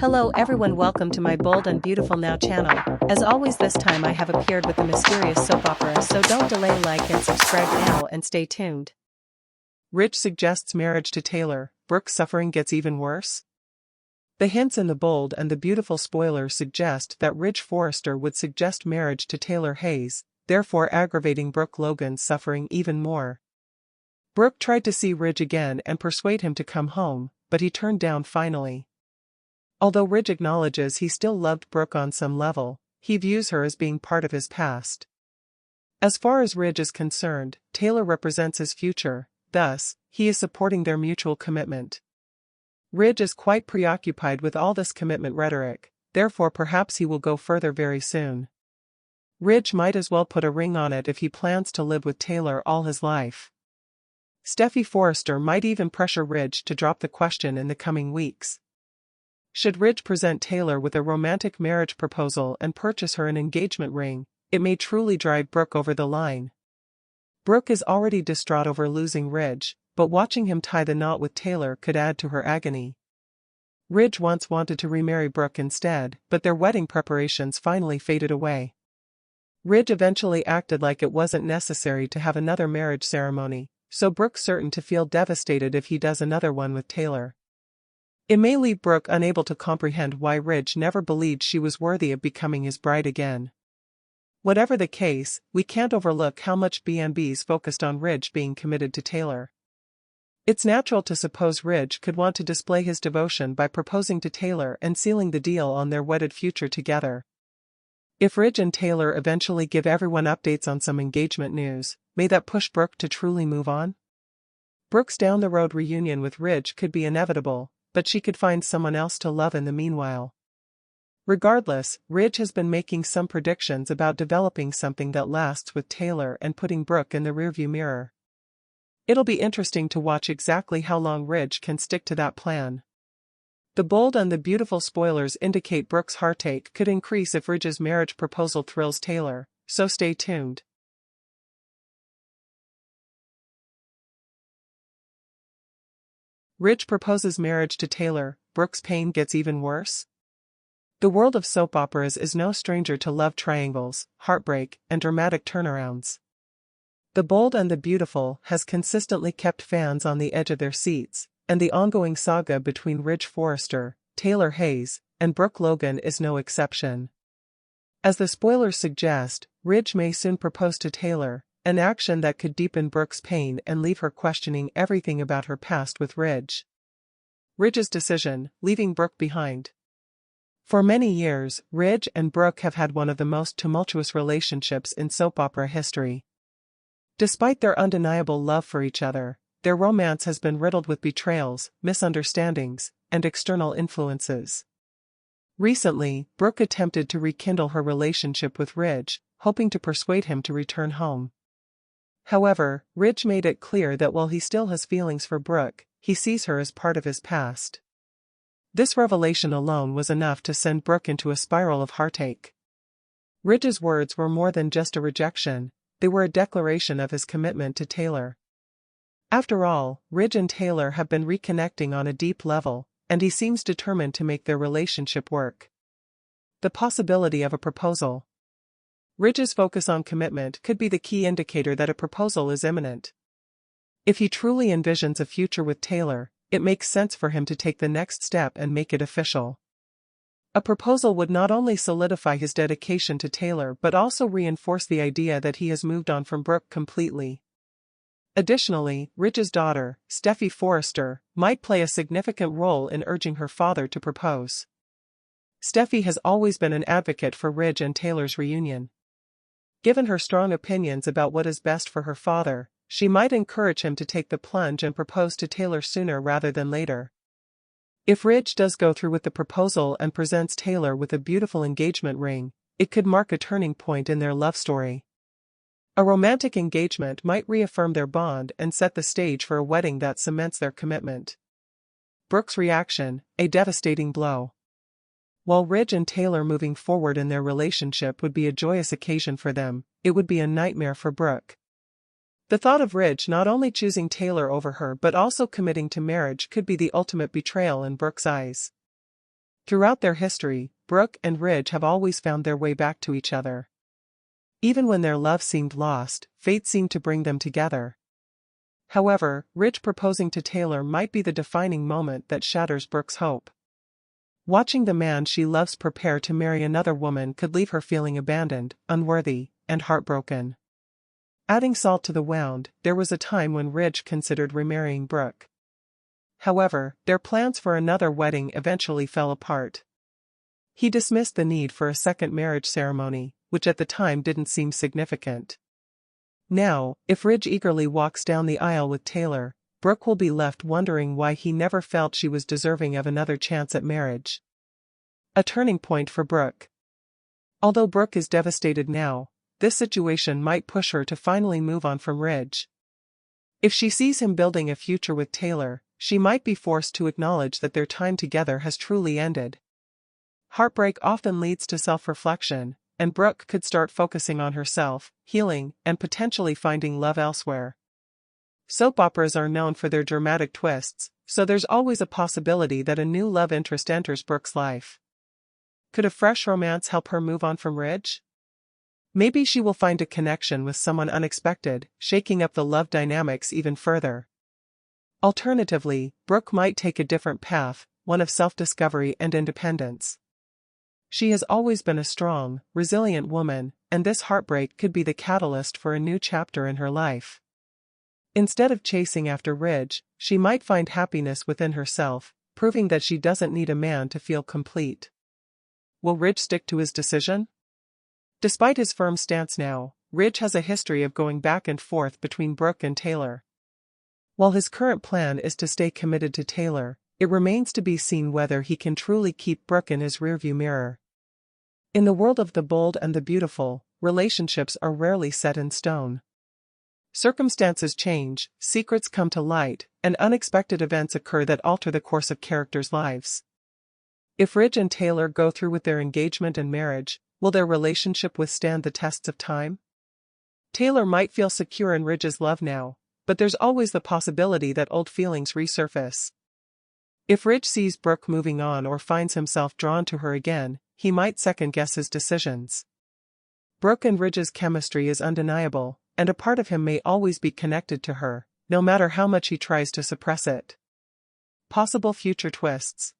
Hello everyone, welcome to my bold and beautiful now channel. As always, this time I have appeared with a mysterious soap opera, so don't delay, like and subscribe now and stay tuned. Rich suggests marriage to Taylor, Brooke's suffering gets even worse? The hints in the bold and the beautiful spoilers suggest that Rich Forrester would suggest marriage to Taylor Hayes, therefore aggravating Brooke Logan's suffering even more. Brooke tried to see Ridge again and persuade him to come home, but he turned down finally. Although Ridge acknowledges he still loved Brooke on some level, he views her as being part of his past. As far as Ridge is concerned, Taylor represents his future, thus, he is supporting their mutual commitment. Ridge is quite preoccupied with all this commitment rhetoric, therefore perhaps he will go further very soon. Ridge might as well put a ring on it if he plans to live with Taylor all his life. Steffi Forrester might even pressure Ridge to drop the question in the coming weeks. Should Ridge present Taylor with a romantic marriage proposal and purchase her an engagement ring, it may truly drive Brooke over the line. Brooke is already distraught over losing Ridge, but watching him tie the knot with Taylor could add to her agony. Ridge once wanted to remarry Brooke instead, but their wedding preparations finally faded away. Ridge eventually acted like it wasn't necessary to have another marriage ceremony, so Brooke's certain to feel devastated if he does another one with Taylor. It may leave Brooke unable to comprehend why Ridge never believed she was worthy of becoming his bride again. Whatever the case, we can't overlook how much B&B's focused on Ridge being committed to Taylor. It's natural to suppose Ridge could want to display his devotion by proposing to Taylor and sealing the deal on their wedded future together. If Ridge and Taylor eventually give everyone updates on some engagement news, may that push Brooke to truly move on? Brooke's down-the-road reunion with Ridge could be inevitable, but she could find someone else to love in the meanwhile. Regardless, Ridge has been making some predictions about developing something that lasts with Taylor and putting Brooke in the rearview mirror. It'll be interesting to watch exactly how long Ridge can stick to that plan. The bold and the beautiful spoilers indicate Brooke's heartache could increase if Ridge's marriage proposal thrills Taylor, so stay tuned. Ridge proposes marriage to Taylor, Brooke's pain gets even worse? The world of soap operas is no stranger to love triangles, heartbreak, and dramatic turnarounds. The Bold and the Beautiful has consistently kept fans on the edge of their seats, and the ongoing saga between Ridge Forrester, Taylor Hayes, and Brooke Logan is no exception. As the spoilers suggest, Ridge may soon propose to Taylor, an action that could deepen Brooke's pain and leave her questioning everything about her past with Ridge. Ridge's decision, leaving Brooke behind. For many years, Ridge and Brooke have had one of the most tumultuous relationships in soap opera history. Despite their undeniable love for each other, their romance has been riddled with betrayals, misunderstandings, and external influences. Recently, Brooke attempted to rekindle her relationship with Ridge, hoping to persuade him to return home. However, Ridge made it clear that while he still has feelings for Brooke, he sees her as part of his past. This revelation alone was enough to send Brooke into a spiral of heartache. Ridge's words were more than just a rejection, they were a declaration of his commitment to Taylor. After all, Ridge and Taylor have been reconnecting on a deep level, and he seems determined to make their relationship work. The possibility of a proposal. Ridge's focus on commitment could be the key indicator that a proposal is imminent. If he truly envisions a future with Taylor, it makes sense for him to take the next step and make it official. A proposal would not only solidify his dedication to Taylor but also reinforce the idea that he has moved on from Brooke completely. Additionally, Ridge's daughter, Steffi Forrester, might play a significant role in urging her father to propose. Steffi has always been an advocate for Ridge and Taylor's reunion. Given her strong opinions about what is best for her father, she might encourage him to take the plunge and propose to Taylor sooner rather than later. If Ridge does go through with the proposal and presents Taylor with a beautiful engagement ring, it could mark a turning point in their love story. A romantic engagement might reaffirm their bond and set the stage for a wedding that cements their commitment. Brooke's reaction, a devastating blow. While Ridge and Taylor moving forward in their relationship would be a joyous occasion for them, it would be a nightmare for Brooke. The thought of Ridge not only choosing Taylor over her but also committing to marriage could be the ultimate betrayal in Brooke's eyes. Throughout their history, Brooke and Ridge have always found their way back to each other. Even when their love seemed lost, fate seemed to bring them together. However, Ridge proposing to Taylor might be the defining moment that shatters Brooke's hope. Watching the man she loves prepare to marry another woman could leave her feeling abandoned, unworthy, and heartbroken. Adding salt to the wound, there was a time when Ridge considered remarrying Brooke. However, their plans for another wedding eventually fell apart. He dismissed the need for a second marriage ceremony, which at the time didn't seem significant. Now, if Ridge eagerly walks down the aisle with Taylor, Brooke will be left wondering why he never felt she was deserving of another chance at marriage. A turning point for Brooke. Although Brooke is devastated now, this situation might push her to finally move on from Ridge. If she sees him building a future with Taylor, she might be forced to acknowledge that their time together has truly ended. Heartbreak often leads to self-reflection, and Brooke could start focusing on herself, healing, and potentially finding love elsewhere. Soap operas are known for their dramatic twists, so there's always a possibility that a new love interest enters Brooke's life. Could a fresh romance help her move on from Ridge? Maybe she will find a connection with someone unexpected, shaking up the love dynamics even further. Alternatively, Brooke might take a different path, one of self-discovery and independence. She has always been a strong, resilient woman, and this heartbreak could be the catalyst for a new chapter in her life. Instead of chasing after Ridge, she might find happiness within herself, proving that she doesn't need a man to feel complete. Will Ridge stick to his decision? Despite his firm stance now, Ridge has a history of going back and forth between Brooke and Taylor. While his current plan is to stay committed to Taylor, it remains to be seen whether he can truly keep Brooke in his rearview mirror. In the world of the bold and the beautiful, relationships are rarely set in stone. Circumstances change, secrets come to light, and unexpected events occur that alter the course of characters' lives. If Ridge and Taylor go through with their engagement and marriage, will their relationship withstand the tests of time? Taylor might feel secure in Ridge's love now, but there's always the possibility that old feelings resurface. If Ridge sees Brooke moving on or finds himself drawn to her again, he might second-guess his decisions. Brooke and Ridge's chemistry is undeniable, and a part of him may always be connected to her, no matter how much he tries to suppress it. Possible future twists.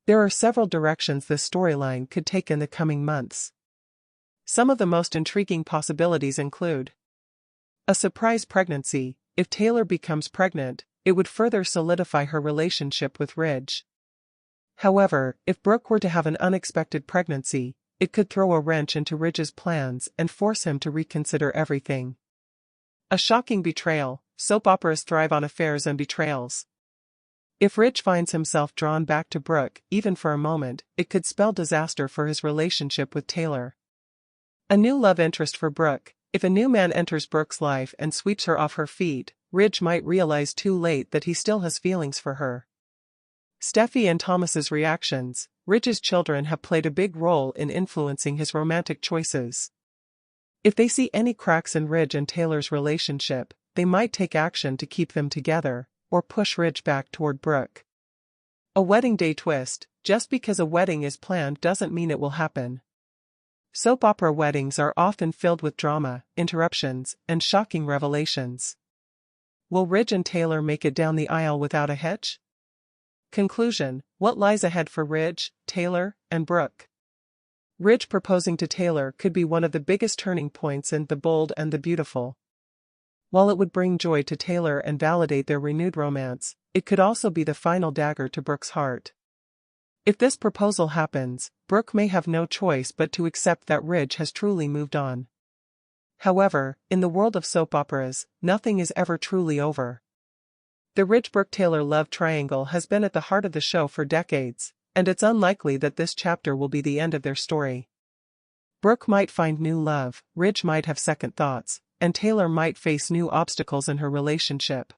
There are several directions this storyline could take in the coming months. Some of the most intriguing possibilities include a surprise pregnancy. If Taylor becomes pregnant, it would further solidify her relationship with Ridge. However, if Brooke were to have an unexpected pregnancy, it could throw a wrench into Ridge's plans and force him to reconsider everything. A shocking betrayal. Soap operas thrive on affairs and betrayals. If Ridge finds himself drawn back to Brooke, even for a moment, it could spell disaster for his relationship with Taylor. A new love interest for Brooke. If a new man enters Brooke's life and sweeps her off her feet, Ridge might realize too late that he still has feelings for her. Steffi and Thomas's reactions. Ridge's children have played a big role in influencing his romantic choices. If they see any cracks in Ridge and Taylor's relationship, they might take action to keep them together, or push Ridge back toward Brooke. A wedding day twist. Just because a wedding is planned doesn't mean it will happen. Soap opera weddings are often filled with drama, interruptions, and shocking revelations. Will Ridge and Taylor make it down the aisle without a hitch? Conclusion. What lies ahead for Ridge, Taylor, and Brooke? Ridge proposing to Taylor could be one of the biggest turning points in The Bold and the Beautiful. While it would bring joy to Taylor and validate their renewed romance, it could also be the final dagger to Brooke's heart. If this proposal happens, Brooke may have no choice but to accept that Ridge has truly moved on. However, in the world of soap operas, nothing is ever truly over. The Ridge-Brooke-Taylor love triangle has been at the heart of the show for decades, and it's unlikely that this chapter will be the end of their story. Brooke might find new love, Ridge might have second thoughts, and Taylor might face new obstacles in her relationship.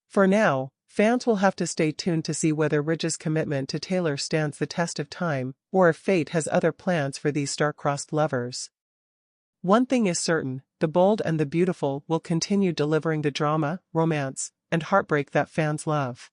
For now, fans will have to stay tuned to see whether Ridge's commitment to Taylor stands the test of time, or if fate has other plans for these star-crossed lovers. One thing is certain, The Bold and the Beautiful will continue delivering the drama, romance, and heartbreak that fans love.